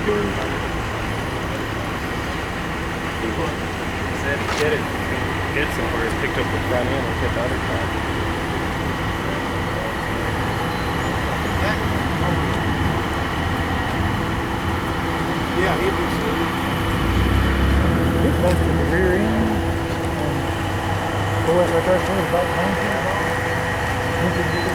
Said get it. Get somewhere. Picked up the front end and hit the other side. Yeah, he'd be sweet. It's close to the rear end. Pull it right there, pull it back home.